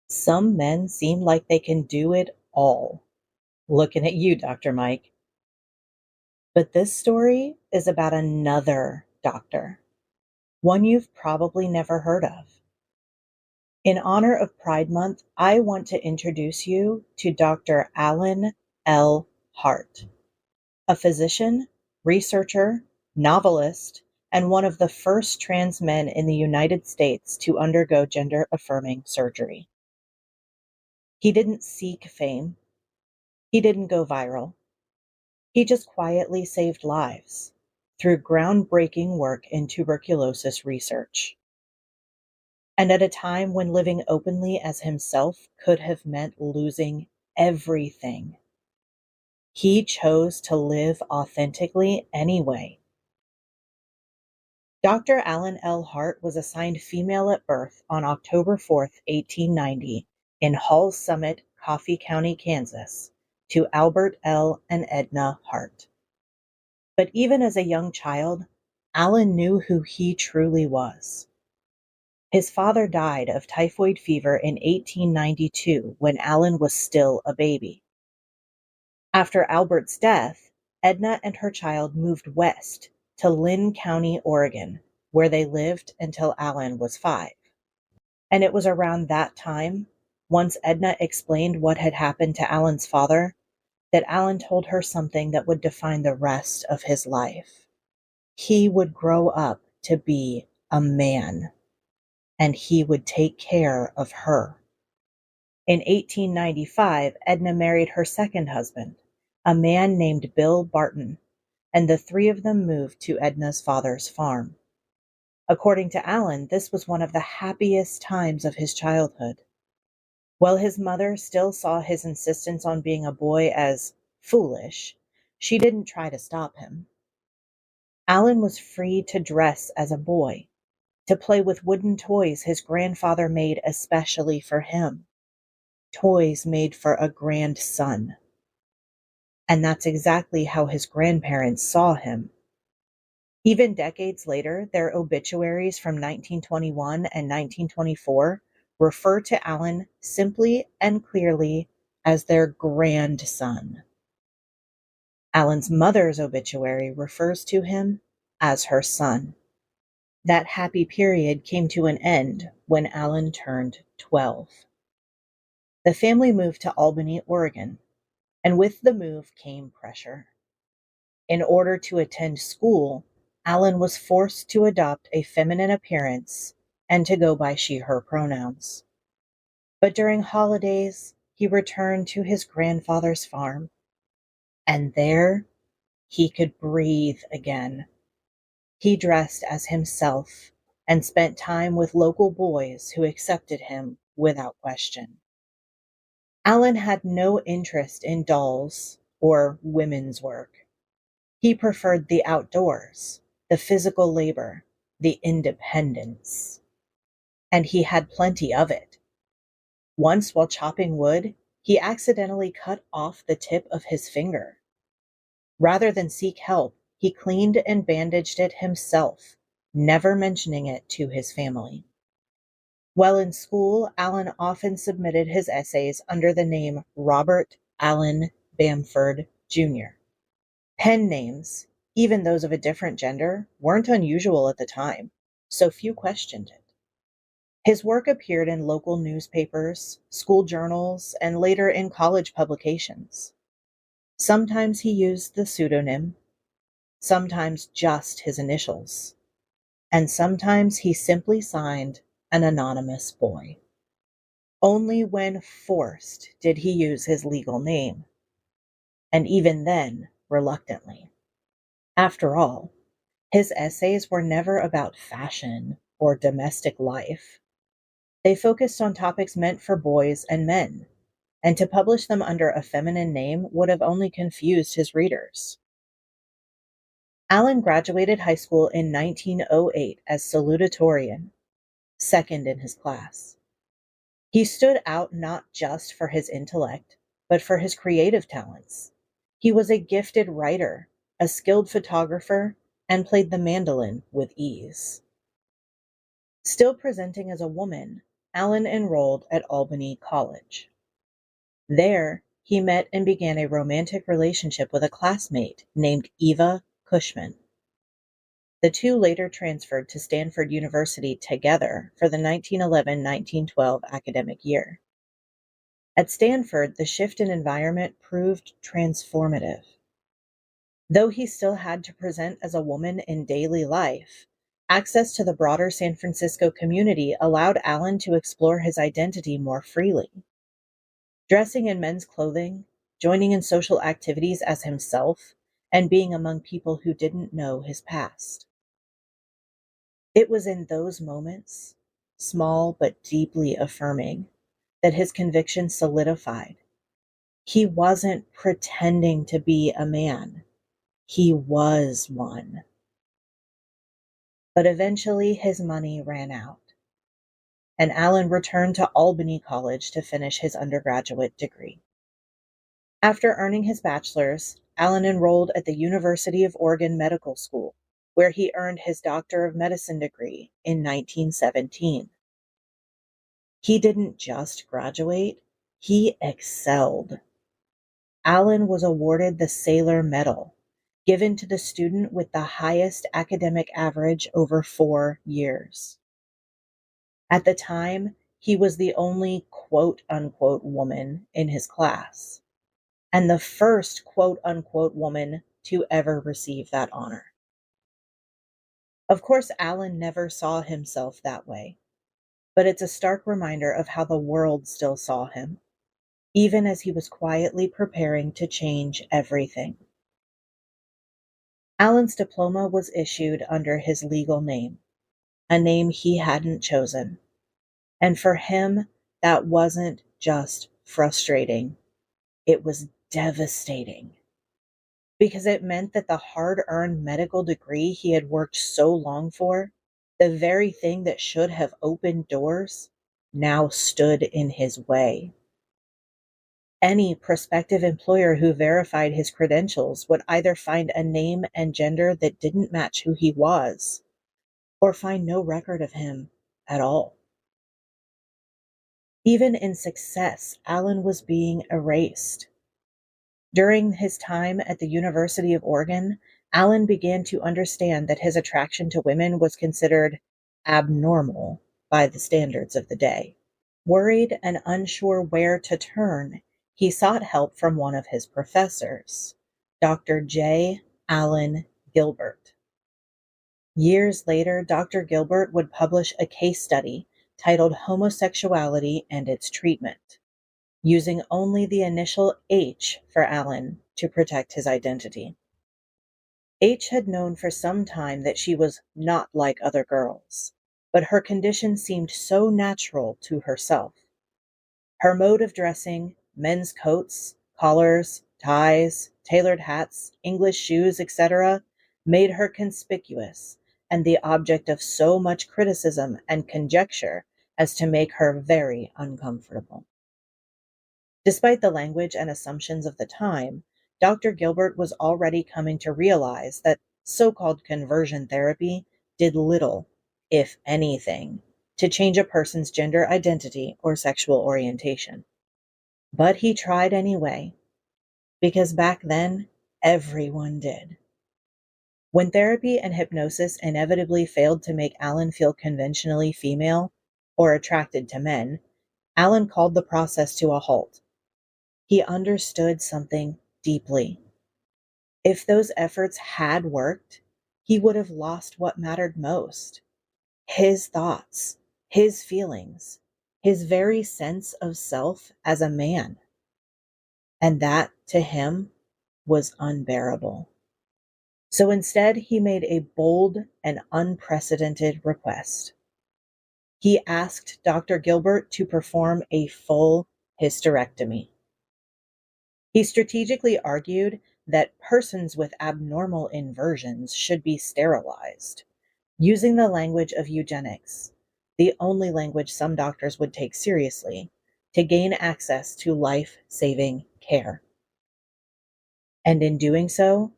Some men seem like they can do it all. Looking at you, Dr. Mike. But this story is about another doctor, one you've probably never heard of. In honor of Pride Month, I want to introduce you to Dr. Alan L. Hart, a physician, researcher, novelist, and one of the first trans men in the United States to undergo gender-affirming surgery. He didn't seek fame. He didn't go viral. He just quietly saved lives through groundbreaking work in tuberculosis research. And at a time when living openly as himself could have meant losing everything, he chose to live authentically anyway. Dr. Alan L. Hart was assigned female at birth on October 4th, 1890, in Hall's Summit, Coffee County, Kansas, to Albert L. and Edna Hart. But even as a young child, Alan knew who he truly was. His father died of typhoid fever in 1892 when Alan was still a baby. After Albert's death, Edna and her child moved west to Lynn County, Oregon, where they lived until Alan was 5. And it was around that time, once Edna explained what had happened to Alan's father, that Alan told her something that would define the rest of his life. He would grow up to be a man, and he would take care of her. In 1895, Edna married her second husband, a man named Bill Barton, and the three of them moved to Edna's father's farm. According to Alan, this was one of the happiest times of his childhood. While his mother still saw his insistence on being a boy as foolish, she didn't try to stop him. Alan was free to dress as a boy, to play with wooden toys his grandfather made especially for him, toys made for a grandson. And that's exactly how his grandparents saw him. Even decades later, their obituaries from 1921 and 1924 refer to Alan simply and clearly as their grandson. Alan's mother's obituary refers to him as her son. That happy period came to an end when Alan turned 12. The family moved to Albany, Oregon, and with the move came pressure. In order to attend school, Alan was forced to adopt a feminine appearance and to go by she/her pronouns. But during holidays, he returned to his grandfather's farm, and there he could breathe again. He dressed as himself and spent time with local boys who accepted him without question. Alan had no interest in dolls or women's work. He preferred the outdoors, the physical labor, the independence. And he had plenty of it. Once, while chopping wood, he accidentally cut off the tip of his finger. Rather than seek help, he cleaned and bandaged it himself, never mentioning it to his family. While in school, Alan often submitted his essays under the name Robert Allen Bamford, Jr. Pen names, even those of a different gender, weren't unusual at the time, so few questioned it. His work appeared in local newspapers, school journals, and later in college publications. Sometimes he used the pseudonym, sometimes just his initials, and sometimes he simply signed an anonymous boy. Only when forced did he use his legal name, and even then, reluctantly. After all, his essays were never about fashion or domestic life. They focused on topics meant for boys and men, and to publish them under a feminine name would have only confused his readers. Alan graduated high school in 1908 as salutatorian, second in his class. He stood out not just for his intellect, but for his creative talents. He was a gifted writer, a skilled photographer, and played the mandolin with ease. Still presenting as a woman, Alan enrolled at Albany College. There, he met and began a romantic relationship with a classmate named Eva Cushman. The two later transferred to Stanford University together for the 1911-1912 academic year. At Stanford, the shift in environment proved transformative. Though he still had to present as a woman in daily life, access to the broader San Francisco community allowed Alan to explore his identity more freely. Dressing in men's clothing, joining in social activities as himself, and being among people who didn't know his past. It was in those moments, small but deeply affirming, that his conviction solidified. He wasn't pretending to be a man. He was one. But eventually his money ran out, and Alan returned to Albany College to finish his undergraduate degree. After earning his bachelor's, Alan enrolled at the University of Oregon Medical School, where he earned his Doctor of Medicine degree in 1917. He didn't just graduate, he excelled. Alan was awarded the Sailor Medal, given to the student with the highest academic average over 4 years. At the time, he was the only quote-unquote woman in his class, and the first quote-unquote woman to ever receive that honor. Of course, Alan never saw himself that way, but it's a stark reminder of how the world still saw him, even as he was quietly preparing to change everything. Alan's diploma was issued under his legal name, a name he hadn't chosen. And for him, that wasn't just frustrating, it was devastating. Because it meant that the hard-earned medical degree he had worked so long for, the very thing that should have opened doors, now stood in his way. Any prospective employer who verified his credentials would either find a name and gender that didn't match who he was, or find no record of him at all. Even in success, Alan was being erased. During his time at the University of Oregon, Alan began to understand that his attraction to women was considered abnormal by the standards of the day. Worried and unsure where to turn, he sought help from one of his professors, Dr. J. Allen Gilbert. Years later, Dr. Gilbert would publish a case study titled Homosexuality and Its Treatment, using only the initial H for Alan to protect his identity. H had known for some time that she was not like other girls, but her condition seemed so natural to herself. Her mode of dressing, men's coats, collars, ties, tailored hats, English shoes, etc., made her conspicuous and the object of so much criticism and conjecture as to make her very uncomfortable. Despite the language and assumptions of the time, Dr. Gilbert was already coming to realize that so-called conversion therapy did little, if anything, to change a person's gender identity or sexual orientation. But he tried anyway, because back then, everyone did. When therapy and hypnosis inevitably failed to make Alan feel conventionally female or attracted to men, Alan called the process to a halt. He understood something deeply. If those efforts had worked, he would have lost what mattered most: his thoughts, his feelings, his very sense of self as a man. And that, to him, was unbearable. So instead, he made a bold and unprecedented request. He asked Dr. Gilbert to perform a full hysterectomy. He strategically argued that persons with abnormal inversions should be sterilized, using the language of eugenics, the only language some doctors would take seriously, to gain access to life-saving care. And in doing so,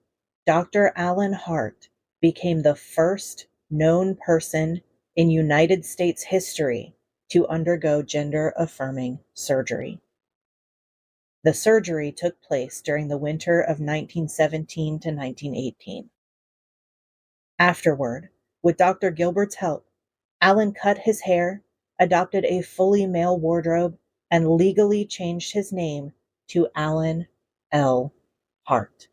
Dr. Alan Hart became the first known person in United States history to undergo gender-affirming surgery. The surgery took place during the winter of 1917 to 1918. Afterward, with Dr. Gilbert's help, Alan cut his hair, adopted a fully male wardrobe, and legally changed his name to Alan L. Hart.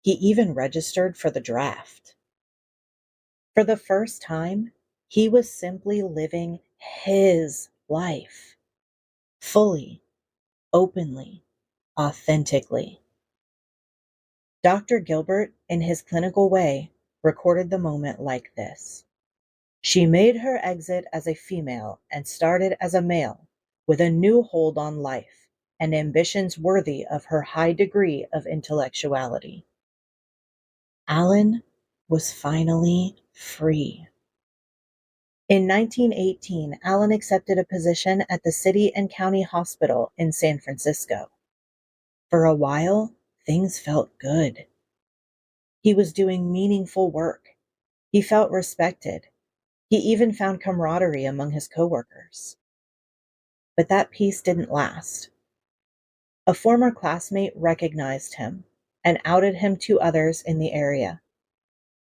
He even registered for the draft. For the first time, he was simply living his life, fully, openly, authentically. Dr. Gilbert, in his clinical way, recorded the moment like this. She made her exit as a female and started as a male, with a new hold on life and ambitions worthy of her high degree of intellectuality. Alan was finally free. In 1918, Alan accepted a position at the City and County Hospital in San Francisco. For a while, things felt good. He was doing meaningful work. He felt respected. He even found camaraderie among his coworkers. But that peace didn't last. A former classmate recognized him and outed him to others in the area.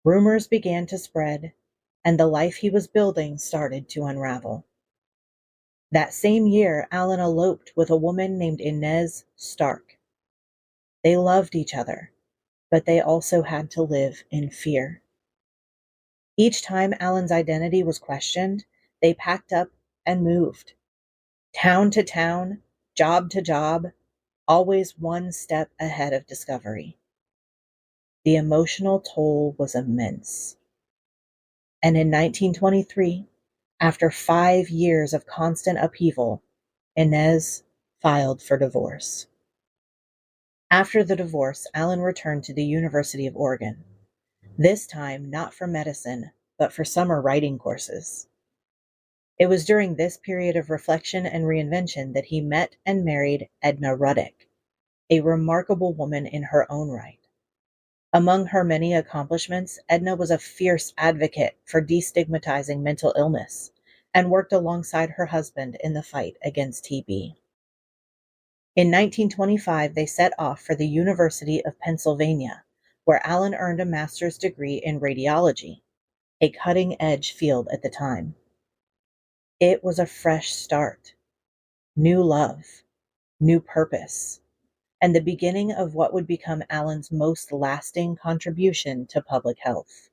Rumors began to spread, and the life he was building started to unravel. That same year, Alan eloped with a woman named Inez Stark. They loved each other, but they also had to live in fear. Each time Alan's identity was questioned, they packed up and moved. Town to town, job to job, always one step ahead of discovery. The emotional toll was immense. And in 1923, after 5 years of constant upheaval, Inez filed for divorce. After the divorce, Alan returned to the University of Oregon, this time not for medicine, but for summer writing courses. It was during this period of reflection and reinvention that he met and married Edna Ruddick, a remarkable woman in her own right. Among her many accomplishments, Edna was a fierce advocate for destigmatizing mental illness and worked alongside her husband in the fight against TB. In 1925, they set off for the University of Pennsylvania, where Alan earned a master's degree in radiology, a cutting-edge field at the time. It was a fresh start, new love, new purpose, and the beginning of what would become Alan's most lasting contribution to public health.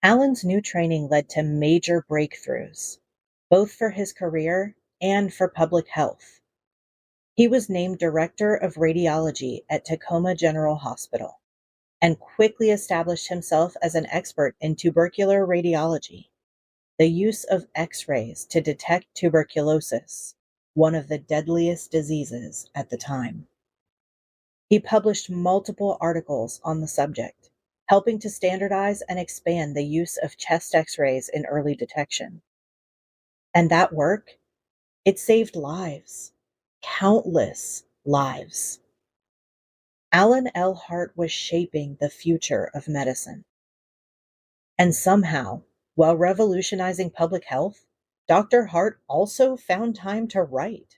Alan's new training led to major breakthroughs, both for his career and for public health. He was named Director of Radiology at Tacoma General Hospital and quickly established himself as an expert in tubercular radiology, the use of X-rays to detect tuberculosis, one of the deadliest diseases at the time. He published multiple articles on the subject, helping to standardize and expand the use of chest X-rays in early detection. And that work, it saved lives, countless lives. Alan L. Hart was shaping the future of medicine. And somehow, while revolutionizing public health, Dr. Hart also found time to write.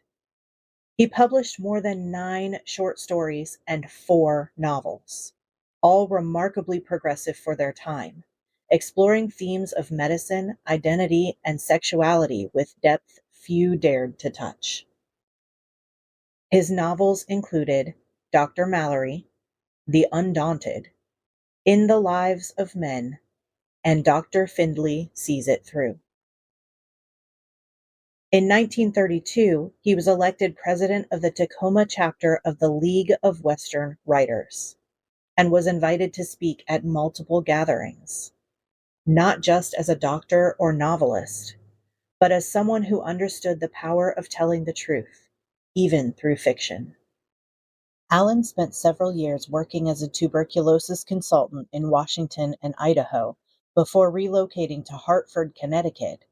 He published more than 9 short stories and 4 novels, all remarkably progressive for their time, exploring themes of medicine, identity, and sexuality with depth few dared to touch. His novels included Dr. Mallory, The Undaunted, In the Lives of Men, and Dr. Findlay Sees It Through. In 1932, he was elected president of the Tacoma chapter of the League of Western Writers and was invited to speak at multiple gatherings, not just as a doctor or novelist, but as someone who understood the power of telling the truth, even through fiction. Alan spent several years working as a tuberculosis consultant in Washington and Idaho before relocating to Hartford, Connecticut,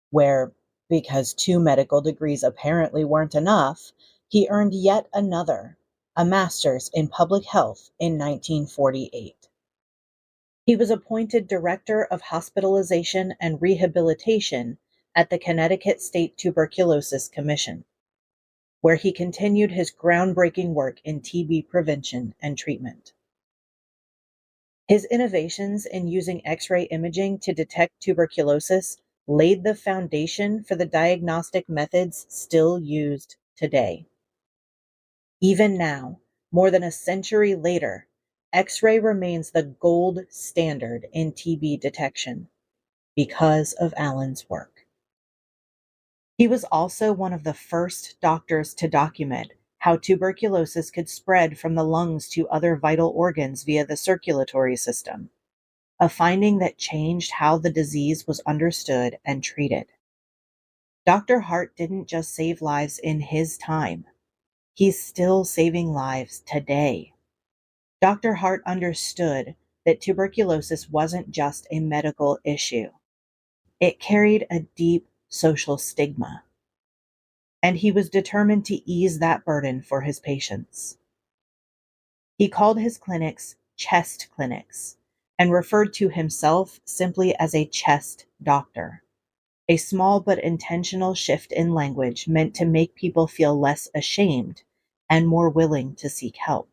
where, because 2 medical degrees apparently weren't enough, he earned yet another, a master's in public health in 1948. He was appointed Director of Hospitalization and Rehabilitation at the Connecticut State Tuberculosis Commission, where he continued his groundbreaking work in TB prevention and treatment. His innovations in using X-ray imaging to detect tuberculosis laid the foundation for the diagnostic methods still used today. Even now, more than a century later, X-ray remains the gold standard in TB detection because of Alan's work. He was also one of the first doctors to document how tuberculosis could spread from the lungs to other vital organs via the circulatory system, a finding that changed how the disease was understood and treated. Dr. Hart didn't just save lives in his time. He's still saving lives today. Dr. Hart understood that tuberculosis wasn't just a medical issue. It carried a deep social stigma, and he was determined to ease that burden for his patients. He called his clinics chest clinics and referred to himself simply as a chest doctor. A small but intentional shift in language meant to make people feel less ashamed and more willing to seek help.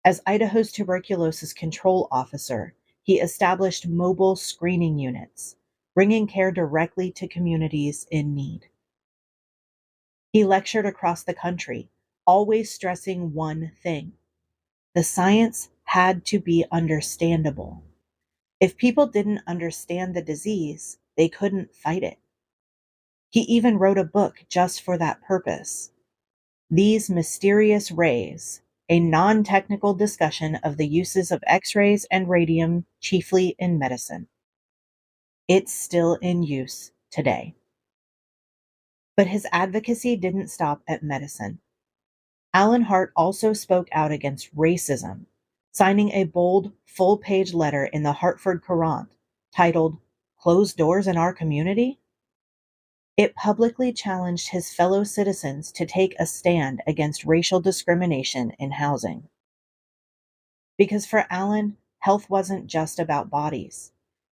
As Idaho's tuberculosis control officer, he established mobile screening units, bringing care directly to communities in need. He lectured across the country, always stressing one thing: the science had to be understandable. If people didn't understand the disease, they couldn't fight it. He even wrote a book just for that purpose, These Mysterious Rays, a non-technical discussion of the uses of X-rays and radium, chiefly in medicine. It's still in use today. But his advocacy didn't stop at medicine. Alan Hart also spoke out against racism, signing a bold, full-page letter in the Hartford Courant titled, "Closed Doors in Our Community?" It publicly challenged his fellow citizens to take a stand against racial discrimination in housing. Because for Alan, health wasn't just about bodies.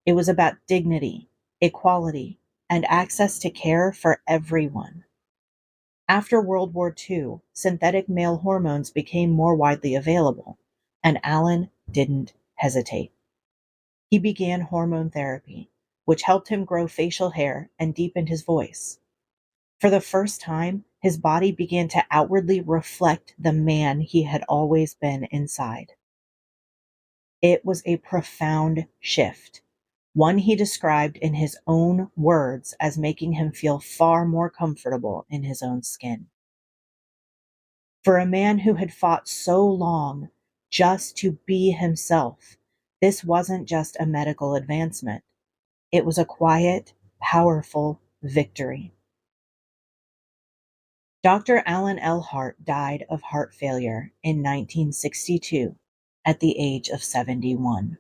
It was about dignity, equality, and access to care for everyone. After World War II, synthetic male hormones became more widely available, and Alan didn't hesitate. He began hormone therapy, which helped him grow facial hair and deepened his voice. For the first time, his body began to outwardly reflect the man he had always been inside. It was a profound shift, one he described in his own words as making him feel far more comfortable in his own skin. For a man who had fought so long just to be himself, this wasn't just a medical advancement. It was a quiet, powerful victory. Dr. Alan L. Hart died of heart failure in 1962 at the age of 71.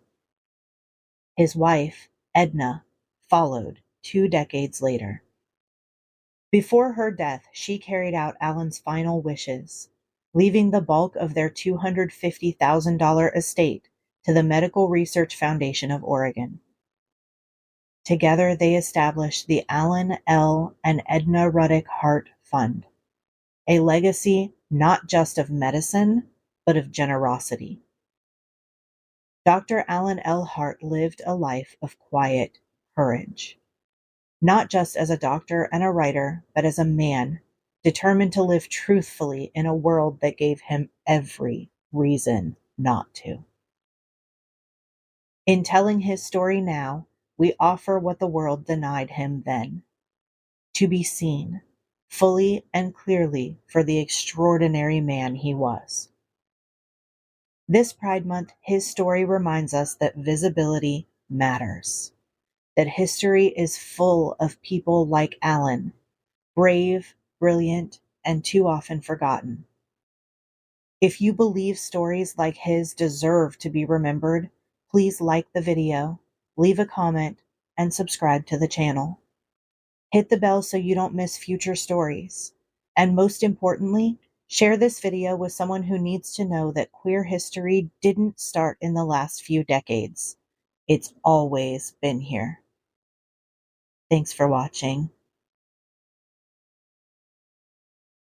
His wife, Edna, followed 2 decades later. Before her death, she carried out Alan's final wishes, leaving the bulk of their $250,000 estate to the Medical Research Foundation of Oregon. Together, they established the Alan L. and Edna Ruddick Hart Fund, a legacy not just of medicine, but of generosity. Dr. Alan L. Hart lived a life of quiet courage, not just as a doctor and a writer, but as a man determined to live truthfully in a world that gave him every reason not to. In telling his story now, we offer what the world denied him then: to be seen fully and clearly for the extraordinary man he was. This Pride Month, his story reminds us that visibility matters, that history is full of people like Alan, brave, brilliant, and too often forgotten. If you believe stories like his deserve to be remembered, please like the video, leave a comment, and subscribe to the channel. Hit the bell so you don't miss future stories. And most importantly, share this video with someone who needs to know that queer history didn't start in the last few decades. It's always been here. Thanks for watching.